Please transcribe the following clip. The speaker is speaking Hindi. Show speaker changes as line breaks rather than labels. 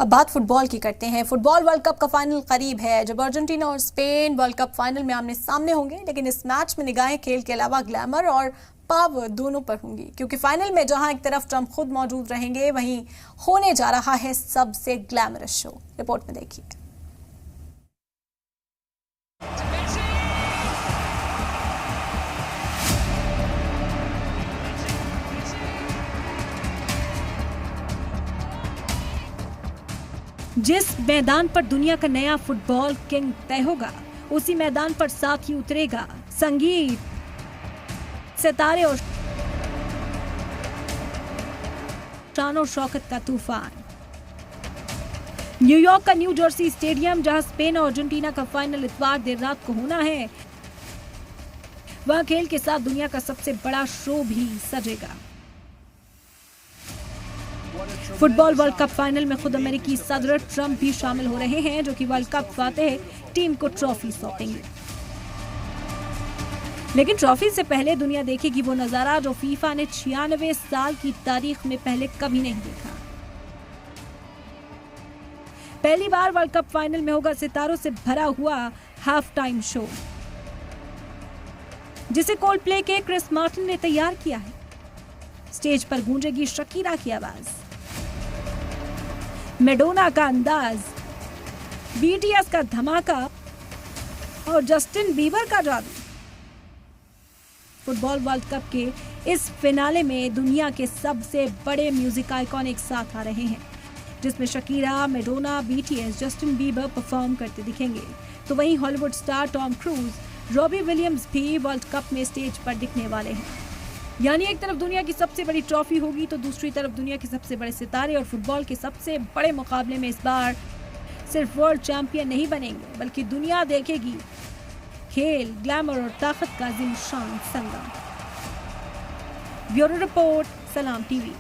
अब बात फुटबॉल की करते हैं। फुटबॉल वर्ल्ड कप का फाइनल करीब है, जब अर्जेंटीना और स्पेन वर्ल्ड कप फाइनल में आमने सामने होंगे। लेकिन इस मैच में निगाहें खेल के अलावा ग्लैमर और पावर दोनों पर होंगी, क्योंकि फाइनल में जहां एक तरफ ट्रम्प खुद मौजूद रहेंगे, वहीं होने जा रहा है सबसे ग्लैमरस शो। रिपोर्ट में देखिए।
जिस मैदान पर दुनिया का नया फुटबॉल किंग तय होगा, उसी मैदान पर साथ ही उतरेगा संगीत, सितारे और शान और शौकत का तूफान। न्यूयॉर्क का न्यू जर्सी स्टेडियम, जहां स्पेन और अर्जेंटीना का फाइनल इतवार देर रात को होना है, वहां खेल के साथ दुनिया का सबसे बड़ा शो भी सजेगा। फुटबॉल वर्ल्ड कप फाइनल में खुद अमेरिकी सदर ट्रंप भी शामिल हो रहे हैं, जो कि वर्ल्ड कप फातेह टीम को ट्रॉफी सौंपेंगे। लेकिन ट्रॉफी से पहले दुनिया देखेगी वो नजारा जो फीफा ने 96 साल की तारीख में पहले कभी नहीं देखा। पहली बार वर्ल्ड कप फाइनल में होगा सितारों से भरा हुआ हाफ टाइम शो, जिसे कोल्डप्ले के क्रिस मार्टिन ने तैयार किया है। स्टेज पर गूंजेगी शकीरा की आवाज, मैडोना का अंदाज, बीटीएस का धमाका और जस्टिन बीबर का जादू। फुटबॉल वर्ल्ड कप के इस फिनाले में दुनिया के सबसे बड़े म्यूजिक आइकॉन एक साथ आ रहे हैं, जिसमें Shakira, Madonna, BTS, Justin Bieber perform करते दिखेंगे। तो वहीं Hollywood star Tom cruise, Robbie Williams भी वर्ल्ड कप में स्टेज पर दिखने वाले हैं। यानी एक तरफ दुनिया की सबसे बड़ी ट्रॉफी होगी, तो दूसरी तरफ दुनिया के सबसे बड़े सितारे और फुटबॉल के सबसे बड़े मुकाबले में इस बार सिर्फ वर्ल्ड चैंपियन नहीं बनेंगे, बल्कि दुनिया देखेगी खेल, ग्लैमर और ताकत का जिमशान संगम। ब्यूरो रिपोर्ट, सलाम टीवी।